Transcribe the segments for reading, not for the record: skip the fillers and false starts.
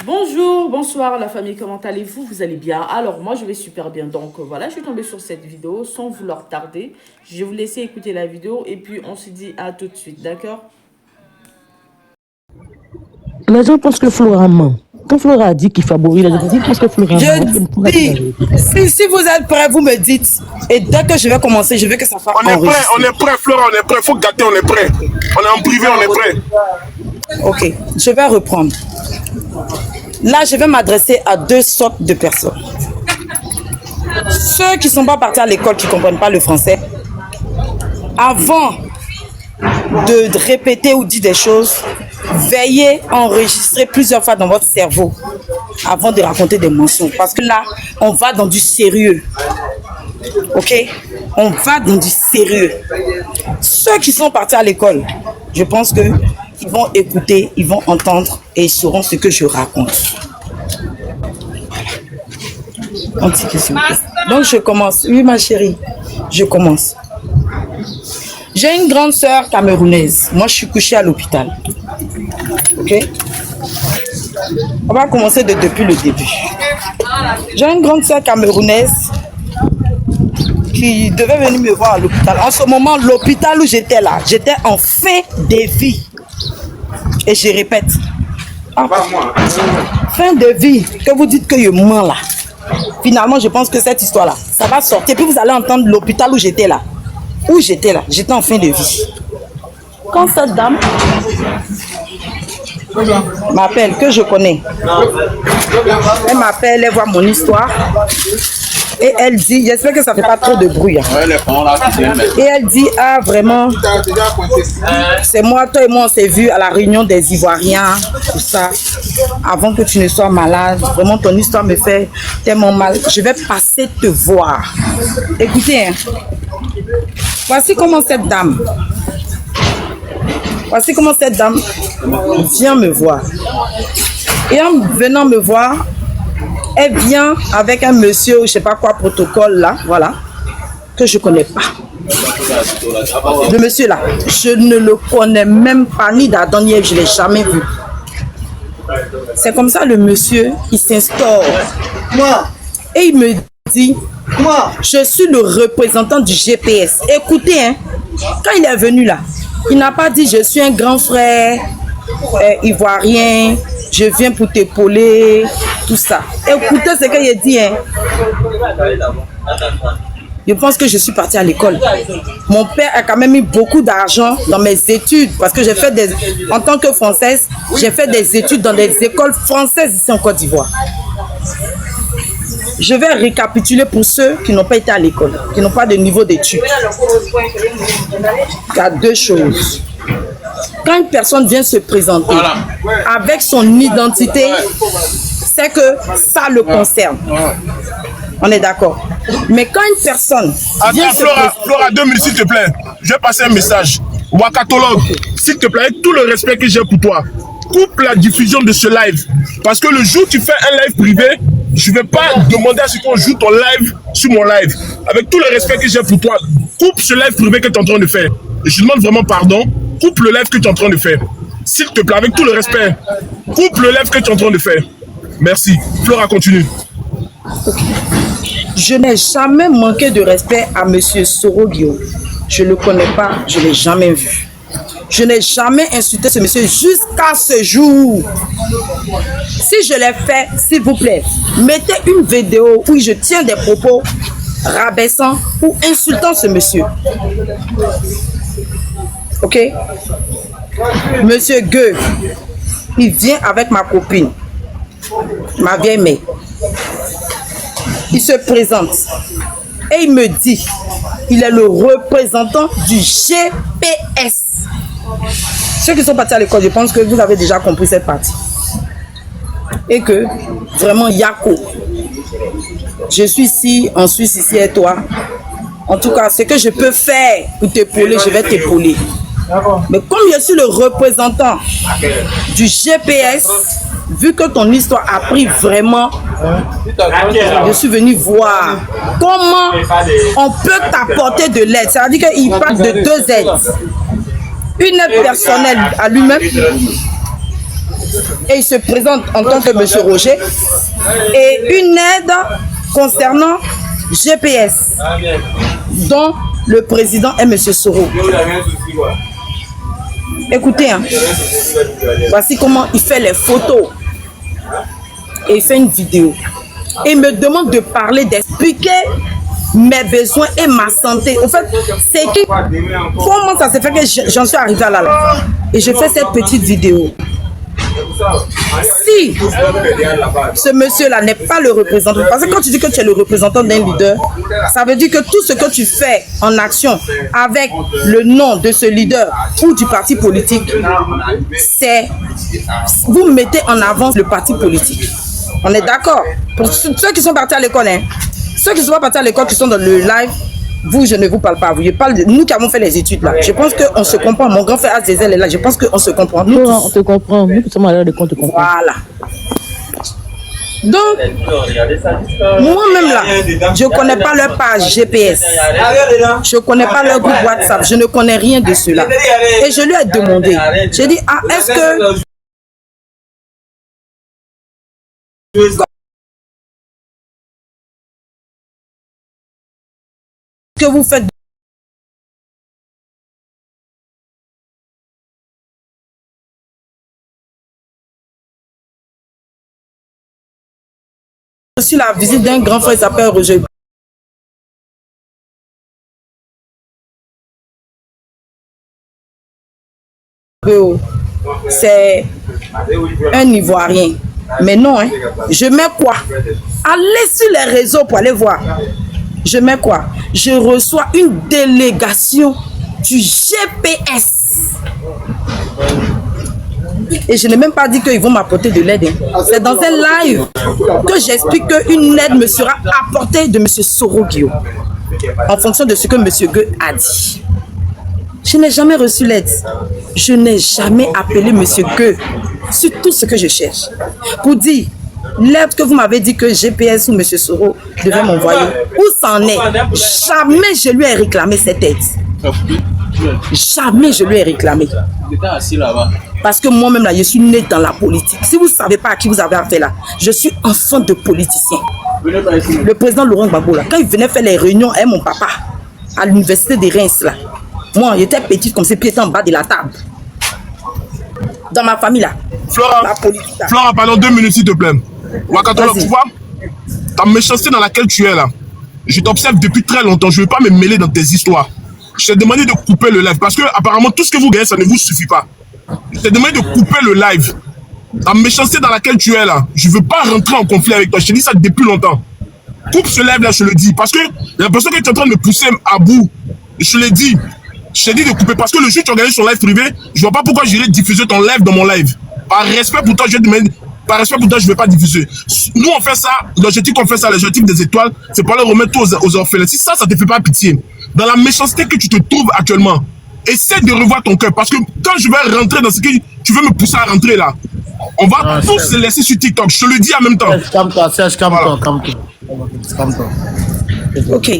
Bonjour, bonsoir la famille, comment allez-vous? Vous allez bien? Alors moi je vais super bien, donc voilà, je suis tombée sur cette vidéo sans vouloir tarder. Je vais vous laisser écouter la vidéo et puis on se dit à tout de suite, d'accord? Les gens pensent que Flora ment. Quand Flora a dit qu'il favorise, les gens pensent que Flora ment. Je dis, si vous êtes prêts, vous me dites. Et dès que je vais commencer, je veux que ça fasse on est prêt, Flora, on est prêt. Faut gâter, on est prêt. On est en privé, on est prêt. Ok, je vais reprendre. Là, je vais m'adresser à deux sortes de personnes. Ceux qui ne sont pas partis à l'école, qui ne comprennent pas le français, avant de répéter ou dire des choses, veillez à enregistrer plusieurs fois dans votre cerveau avant de raconter des mensonges. Parce que là, on va dans du sérieux. Ok? On va dans du sérieux. Ceux qui sont partis à l'école, je pense que ils vont écouter, ils vont entendre et ils sauront ce que je raconte. Un petit question. Donc je commence. Oui ma chérie, je commence. J'ai une grande sœur camerounaise. Moi je suis couchée à l'hôpital. Ok? On va commencer depuis le début. J'ai une grande sœur camerounaise qui devait venir me voir à l'hôpital. En ce moment, l'hôpital où j'étais là, j'étais en fin de vie. Et je répète, fin de vie, que vous dites que je mens là. Finalement, je pense que cette histoire-là, ça va sortir. Puis vous allez entendre l'hôpital où j'étais là. Où j'étais là, j'étais en fin de vie. Quand cette dame m'appelle, que je connais, elle m'appelle, elle voit mon histoire. Et elle dit, j'espère que ça ne fait pas trop de bruit. Hein. Et elle dit, ah vraiment, c'est moi, toi et moi, on s'est vus à la réunion des Ivoiriens, tout ça, avant que tu ne sois malade. Vraiment, ton histoire me fait tellement mal. Je vais passer te voir. Écoutez, hein. Voici comment cette dame vient me voir. Et en venant me voir, elle vient avec un monsieur, je ne sais pas quoi, protocole là, voilà, que je ne connais pas. Le monsieur là, je ne le connais même pas, ni d'Adam ni Ève, je ne l'ai jamais vu. C'est comme ça le monsieur, il s'instaure. Et il me dit, je suis le représentant du GPS. Écoutez, hein, quand il est venu là, il n'a pas dit je suis un grand frère ivoirien, je viens pour t'épauler, tout ça. Écoutez ce qu'il a dit. Hein. Je pense que je suis partie à l'école. Mon père a quand même mis beaucoup d'argent dans mes études parce que j'ai fait en tant que Française, j'ai fait des études dans des écoles françaises ici en Côte d'Ivoire. Je vais récapituler pour ceux qui n'ont pas été à l'école, qui n'ont pas de niveau d'études. Il y a deux choses. Quand une personne vient se présenter avec son identité, c'est que ça le concerne. On est d'accord. Mais quand une personne vient Flora, 2 minutes s'il te plaît. Je vais passer un message. Wakatologue, s'il te plaît, avec tout le respect que j'ai pour toi, coupe la diffusion de ce live. Parce que le jour où tu fais un live privé, je ne vais pas demander à ce qu'on joue ton live sur mon live. Avec tout le respect que j'ai pour toi, coupe ce live privé que tu es en train de faire. Et je demande vraiment pardon. Coupe le live que tu es en train de faire. S'il te plaît, avec tout le respect, coupe le live que tu es en train de faire. Merci. Flora, continue. Je n'ai jamais manqué de respect à monsieur Soro Guillaume. Je ne le connais pas, je ne l'ai jamais vu. Je n'ai jamais insulté ce monsieur jusqu'à ce jour. Si je l'ai fait, s'il vous plaît, mettez une vidéo où je tiens des propos rabaissant ou insultant ce monsieur. Ok? Monsieur Gueux, il vient avec ma copine, ma vieille mère. Il se présente et il me dit, il est le représentant du GPS. Ceux qui sont partis à l'école, je pense que vous avez déjà compris cette partie. Et que, vraiment, Yako, je suis ici, en Suisse, ici et toi. En tout cas, ce que je peux faire pour t'épauler, je vais t'épauler. Mais comme je suis le représentant du GPS, vu que ton histoire a pris vraiment, je suis venu voir comment on peut t'apporter de l'aide. C'est-à-dire qu'il parle de 2 aides. une aide personnelle à lui-même. Et il se présente en tant que monsieur Roger. Et une aide concernant GPS, dont le président est monsieur Soro. Écoutez, hein, voici comment il fait les photos. Et il fait une vidéo. Et il me demande de parler, d'expliquer mes besoins et ma santé. En fait, c'est qui, comment ça se fait que j'en suis arrivé à là. Et je fais cette petite vidéo. Si ce monsieur-là n'est pas le représentant, parce que quand tu dis que tu es le représentant d'un leader, ça veut dire que tout ce que tu fais en action avec le nom de ce leader ou du parti politique, c'est vous mettez en avant le parti politique. On est d'accord? Pour ceux qui sont partis à l'école, hein, ceux qui ne sont pas partis à l'école, qui sont dans le live, vous, je ne vous parle pas. Je parle de nous qui avons fait les études là. Je pense qu'on se comprend. Mon grand frère Azazel est là. Je pense qu'on se comprend. Nous tous. On te comprend. Nous qui sommes à l'heure de compte, te comprend. Voilà. Donc, moi-même là, je ne connais pas leur page GPS. Je ne connais pas leur groupe WhatsApp. Je ne connais rien de cela. Et je lui ai demandé. J'ai dit, ah, est-ce que vous faites aussi la visite d'un grand frère qui s'appelle Roger. C'est un Ivoirien. Mais non, hein. Je mets quoi? Allez sur les réseaux pour aller voir. Je mets quoi? Je reçois une délégation du GPS. Et je n'ai même pas dit qu'ils vont m'apporter de l'aide. C'est dans un live que j'explique qu'une aide me sera apportée de M. Soro Guillaume en fonction de ce que M. Gueux a dit. Je n'ai jamais reçu l'aide. Je n'ai jamais appelé M. Gueux sur tout ce que je cherche. Pour dire, l'aide que vous m'avez dit que GPS ou M. Soro devait m'envoyer, où c'en est? Jamais je lui ai réclamé cette aide. Jamais je lui ai réclamé. Parce que moi-même là, je suis né dans la politique. Si vous ne savez pas à qui vous avez affaire là, je suis enfant de politicien. Le président Laurent Gbagbo là, quand il venait faire les réunions avec mon papa à l'université de Reims là, moi j'étais petite comme ces pieds en bas de la table. Dans ma famille là. Flora, la politique là. Flora, pardon 2 minutes s'il te plaît. Wakatolo, tu vois, ta méchanceté dans laquelle tu es là, je t'observe depuis très longtemps, je ne vais pas me mêler dans tes histoires. Je t'ai demandé de couper le live parce que apparemment tout ce que vous gagnez, ça ne vous suffit pas. Je t'ai demandé de couper le live. La méchanceté dans laquelle tu es là, je ne veux pas rentrer en conflit avec toi. Je te dis ça depuis longtemps. Coupe ce live là, je le dis. Parce que la personne que tu es en train de me pousser à bout, je l'ai dit. Je t'ai dit de couper parce que le jour où tu organises son live privé, je ne vois pas pourquoi j'irais diffuser ton live dans mon live. Par respect pour toi, je ne vais pas diffuser. Nous, on fait ça, l'objectif qu'on fait ça, l'objectif des étoiles, c'est pour leur remettre tout aux orphelins. Si ça ne te fait pas pitié, dans la méchanceté que tu te trouves actuellement, essaie de revoir ton cœur. Parce que quand je vais rentrer dans ce que tu veux me pousser à rentrer là, on va tous se laisser sur TikTok. Je te le dis en même temps. Calme-toi, Serge, calme-toi, calme-toi. Ok.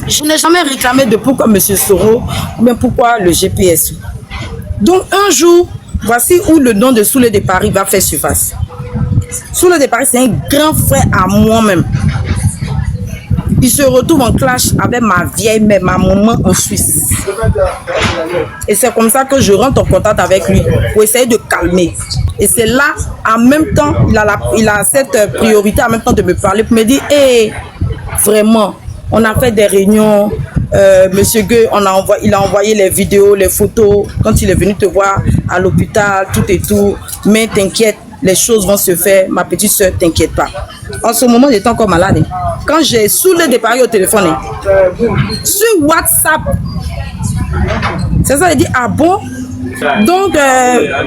Je n'ai jamais réclamé de pourquoi M. Soro, mais pourquoi le GPS. Donc un jour, voici où le nom de Soule de Paris va faire surface. Soule de Paris, c'est un grand frère à moi-même. Il se retrouve en clash avec ma vieille mère, ma maman en Suisse. Et c'est comme ça que je rentre en contact avec lui pour essayer de calmer. Et c'est là, en même temps, il a cette priorité en même temps de me parler pour me dire, hé, vraiment, on a fait des réunions, Monsieur Gueux, il a envoyé les vidéos, les photos, quand il est venu te voir à l'hôpital, tout et tout, mais t'inquiète, les choses vont se faire, ma petite soeur, t'inquiète pas. En ce moment, j'étais encore malade. Quand j'ai Soule de Paris au téléphone, sur WhatsApp, c'est ça, il dit, ah bon? Donc,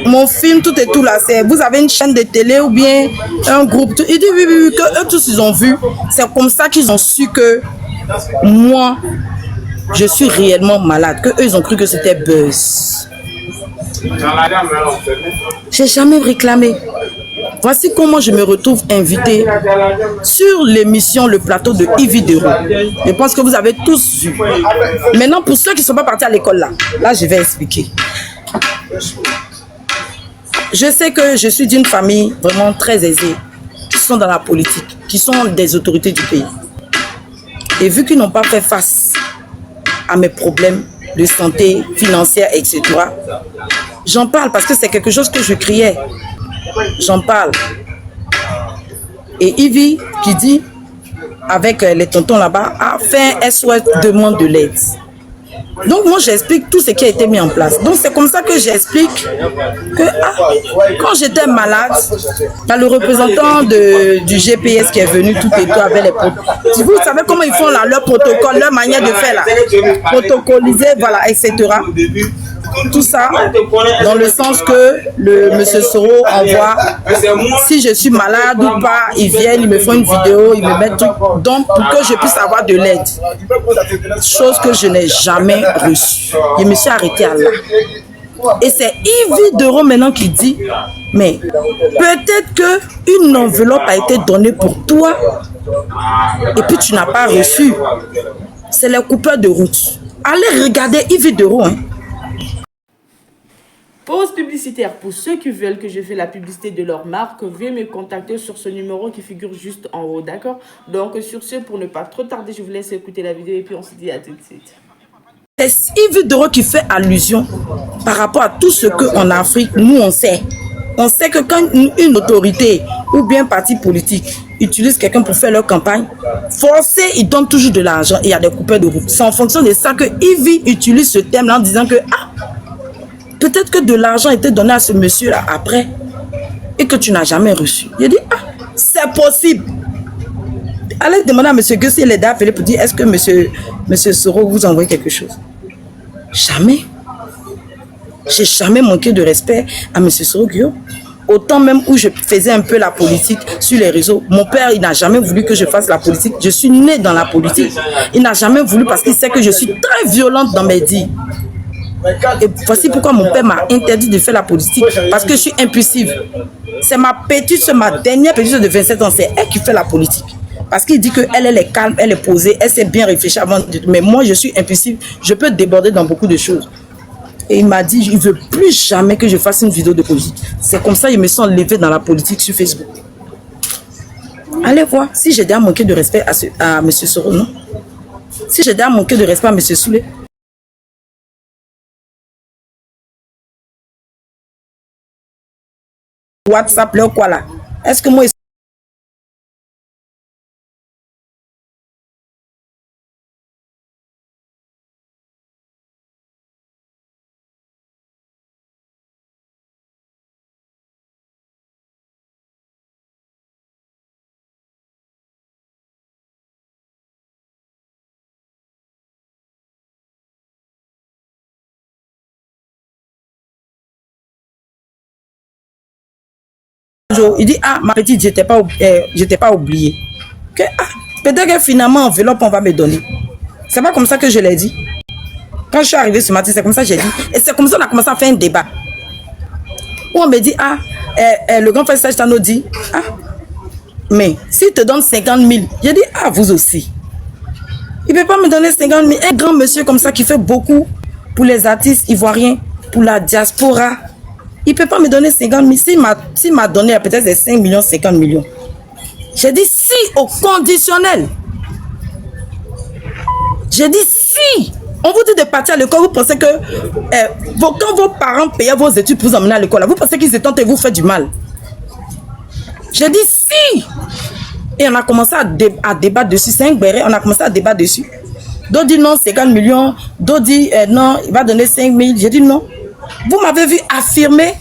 mon film, tout et tout là, c'est vous avez une chaîne de télé ou bien un groupe. Il dit oui, oui, oui, que eux tous ils ont vu. C'est comme ça qu'ils ont su que moi, je suis réellement malade. Que eux ils ont cru que c'était buzz. J'ai jamais réclamé. Voici comment je me retrouve invité sur l'émission Le Plateau de Yves Dero. Je pense que vous avez tous vu. Maintenant, pour ceux qui ne sont pas partis à l'école là, je vais expliquer. Je sais que je suis d'une famille vraiment très aisée, qui sont dans la politique, qui sont des autorités du pays. Et vu qu'ils n'ont pas fait face à mes problèmes de santé, financière, etc., j'en parle parce que c'est quelque chose que je criais. J'en parle. Et Ivy, qui dit, avec les tontons là-bas, a fait un SOS demande de l'aide. Donc moi j'explique tout ce qui a été mis en place. Donc c'est comme ça que j'explique que quand j'étais malade, le représentant du GPS qui est venu tout et tout avec les protocoles. Vous savez comment ils font là, leur protocole, leur manière de faire là, protocoliser, voilà, etc. Tout ça dans le sens que le monsieur Soro envoie, si je suis malade ou pas, ils viennent, ils me font une vidéo, ils me mettent tout, donc pour que je puisse avoir de l'aide. Chose que je n'ai jamais reçue. Je me suis arrêtée à là. Et c'est Yves Dero maintenant qui dit, mais peut-être qu'une enveloppe a été donnée pour toi et puis tu n'as pas reçu. C'est les coupeurs de route. Allez regarder Yves Dero, hein. Pause publicitaire. Pour ceux qui veulent que je fasse la publicité de leur marque, veuillez me contacter sur ce numéro qui figure juste en haut, d'accord? Donc sur ce, pour ne pas trop tarder, je vous laisse écouter la vidéo et puis on se dit à tout de suite. C'est Yves Dero qui fait allusion par rapport à tout ce qu'en Afrique, nous on sait. On sait que quand une autorité ou bien un parti politique utilise quelqu'un pour faire leur campagne, forcé, ils donnent toujours de l'argent et il y a des coupeurs de route. C'est en fonction de ça que Yves utilise ce thème-là en disant que peut-être que de l'argent a été donné à ce monsieur-là après et que tu n'as jamais reçu. Il dit, c'est possible. Allez demander à M. Gueux s'il est appelé pour dire, est-ce que monsieur Soro vous envoie quelque chose? Jamais. J'ai jamais manqué de respect à M. Soro Gueux. Autant même où je faisais un peu la politique sur les réseaux. Mon père, il n'a jamais voulu que je fasse la politique. Je suis née dans la politique. Il n'a jamais voulu parce qu'il sait que je suis très violente dans mes dires. Et voici pourquoi mon père m'a interdit de faire la politique. Parce que je suis impulsive. C'est ma petite, ma dernière petite de 27 ans, c'est elle qui fait la politique. Parce qu'il dit qu'elle est calme, elle est posée, elle sait bien réfléchir avant de... Mais moi, je suis impulsive, je peux déborder dans beaucoup de choses. Et il m'a dit, il ne veut plus jamais que je fasse une vidéo de politique. C'est comme ça qu'ils me sont levés dans la politique sur Facebook. Allez voir si j'ai déjà manqué de respect à M. Soro, non? Si j'ai déjà manqué de respect à M. Soulé. WhatsApp, là, quoi là? Est-ce que moi... Il dit, ma petite, j'étais pas oublié. Peut-être que finalement, enveloppe, on va me donner. C'est pas comme ça que je l'ai dit. Quand je suis arrivée ce matin, c'est comme ça que j'ai dit. Et c'est comme ça qu'on a commencé à faire un débat. Où on me dit, le grand frère Serge Tano dit, mais s'il te donne 50 000, j'ai dit, vous aussi. Il ne peut pas me donner 50 000. Un grand monsieur comme ça qui fait beaucoup pour les artistes ivoiriens, pour la diaspora. Il ne peut pas me donner 50 000. S'il m'a donné peut-être 5 millions, 50 millions. J'ai dit si au conditionnel. J'ai dit si. On vous dit de partir à l'école, vous pensez que quand vos parents payaient vos études pour vous emmener à l'école, vous pensez qu'ils se tentent et vous faites du mal. J'ai dit si. Et on a commencé à débattre dessus. C'est un béret, on a commencé à débattre dessus. D'autres disent non, 50 millions. D'autres disent non, il va donner 5 000. J'ai dit non. Vous m'avez vu affirmer.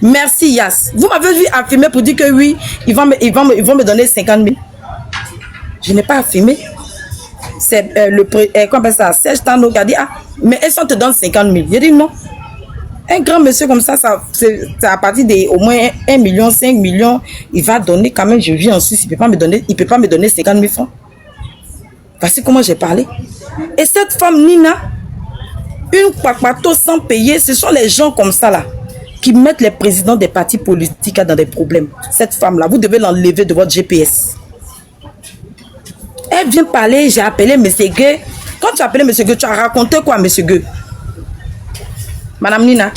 Merci Yass. Vous m'avez vu affirmer pour dire que oui, ils vont me donner 50 000. Je n'ai pas affirmé. C'est Serge Tano qui a dit mais est-ce qu'on te donne 50 000? J'ai dit non. Un grand monsieur comme ça, c'est à partir de au moins 1 million, 5 millions, il va donner quand même. Je vis en Suisse, il ne peut pas me donner 50 000 francs. Voici comment j'ai parlé. Et cette femme Nina, une papato sans payer, ce sont les gens comme ça là qui mettent les présidents des partis politiques dans des problèmes. Cette femme là, vous devez l'enlever de votre GPS. Elle vient parler, j'ai appelé M. Gueux. Quand tu as appelé M. Gueux, tu as raconté quoi à M. Gueux? Madame Nina,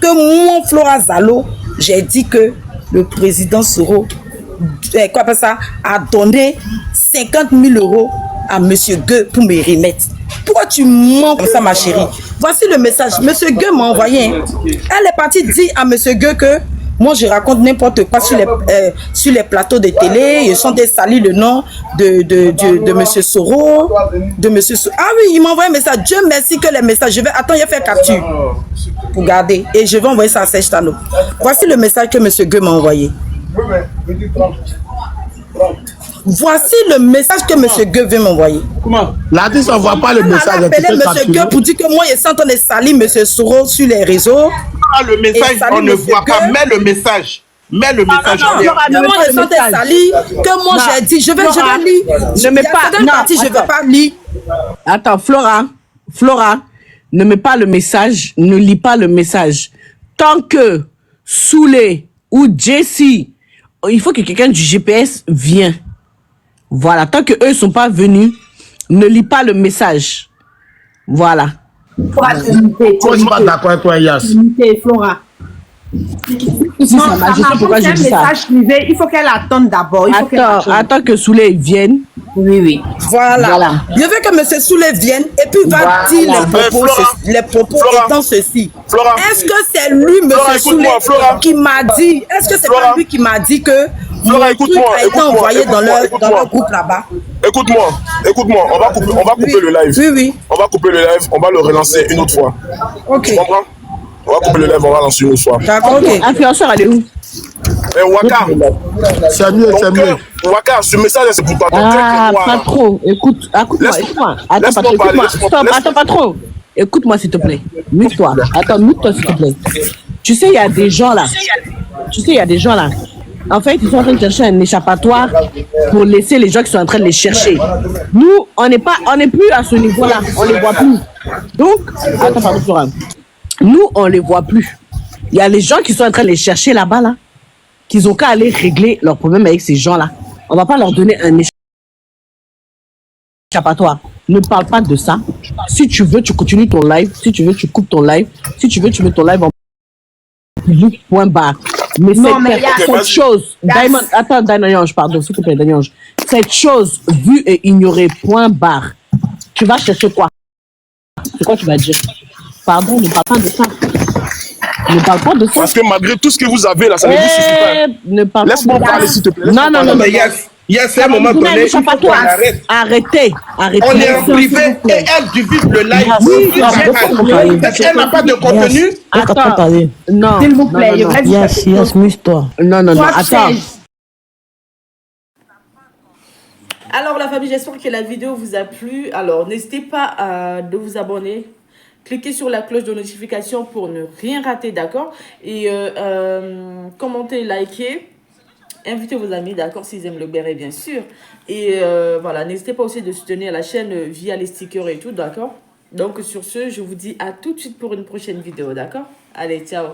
que moi, Flora Zalo, j'ai dit que le président Soro a donné 50 000 € à Monsieur Gueux pour me remettre. Pourquoi tu mens comme ça, ma chérie? Voici le message. Monsieur Gueux m'a envoyé. Elle est partie dire à Monsieur Gueux que moi, je raconte n'importe quoi sur les plateaux de télé. Ils sont des salis le nom de Monsieur Soro. Ah oui, il m'a envoyé un message. Dieu merci que les messages. Attends, il a fait capture pour garder. Et je vais envoyer ça à Serge Tano. Voici le message que Monsieur Gueux m'a envoyé. Voici le message que Monsieur Gueux veut m'envoyer. Comment? L'artiste n'envoie pas le message. On a appelé Monsieur Gueux pour dire que moi, je suis en train de salir Monsieur Soro sur les réseaux. Le message, on ne voit pas. Mets le message. Mets le message. Moi, je suis en train de salir que moi, j'ai dit, je vais lire. Ne mets pas. Non, je ne vais pas lire. Attends, Flora, ne mets pas le message, ne lis pas le message. Tant que Soulé ou Jessie, il faut que quelqu'un du GPS vienne. Voilà, tant que eux sont pas venus, ne lis pas le message. Voilà. Moi, je suis pas d'accord avec toi, Yas. Flora. Si ça marche, je sais pourquoi je dis ça. Message privé, il faut qu'elle attende d'abord. Attends que Soulé vienne. Oui. Voilà. Je veux que M. Soulé vienne et puis va dire les propos étant ceci. Est-ce que c'est lui, M. Soulé, qui m'a dit, est-ce que c'est pas lui qui m'a dit que Flora, écoute-moi, a été envoyé dans leur groupe là-bas? Écoute-moi, on va couper le live. Oui. On va couper le live, on va le relancer une autre fois. Ok. Tu comprends? On va couper le live, on va lancer une autre fois. D'accord, ok. Influenceur, elle est où? Waka, C'est mieux, c'est mieux. Waka, ce message, c'est pour toi. Ah, pas trop. Écoute-moi. Attends, pas trop. Écoute-moi, s'il te plaît. Mute-toi. Attends, mute-toi, s'il te plaît. Tu sais, il y a des gens là. En fait, ils sont en train de chercher un échappatoire pour laisser les gens qui sont en train de les chercher. Nous, on n'est plus à ce niveau-là. On les voit plus. Donc, attends, pardon, Flora. Nous, on les voit plus. Il y a les gens qui sont en train de les chercher là-bas, là, qu'ils ont qu'à aller régler leurs problèmes avec ces gens-là. On va pas leur donner un échappatoire. Ne parle pas de ça. Si tu veux, tu continues ton live. Si tu veux, tu coupes ton live. Si tu veux, tu mets ton live en public, point barre. Mais cette chose, Diamond, pardon, s'il te plaît, Daniel, cette chose vue et ignorée, point barre. Tu vas chercher quoi? C'est quoi tu vas dire? Pardon, ne parle pas de ça. Ne parle pas de ça. Parce que malgré tout ce que vous avez là, ça ne vous suffit pas. Laisse-moi parler, s'il te plaît. Non. Mais Yes, à un moment donné, il faut qu'on arrête. Arrêtez. On est en privé et elle divise le live. Elle n'a pas de contenu. Attends. Non. S'il vous plaît, Yes, mousse-toi. Non, attends. Alors la famille, j'espère que la vidéo vous a plu. Alors n'hésitez pas de vous abonner. Cliquez sur la cloche de notification pour ne rien rater, d'accord? Et commentez, likez. Invitez vos amis, d'accord, s'ils aiment le béret, bien sûr. Et voilà, n'hésitez pas aussi de soutenir la chaîne via les stickers et tout, d'accord? Donc sur ce, je vous dis à tout de suite pour une prochaine vidéo, d'accord? Allez, ciao!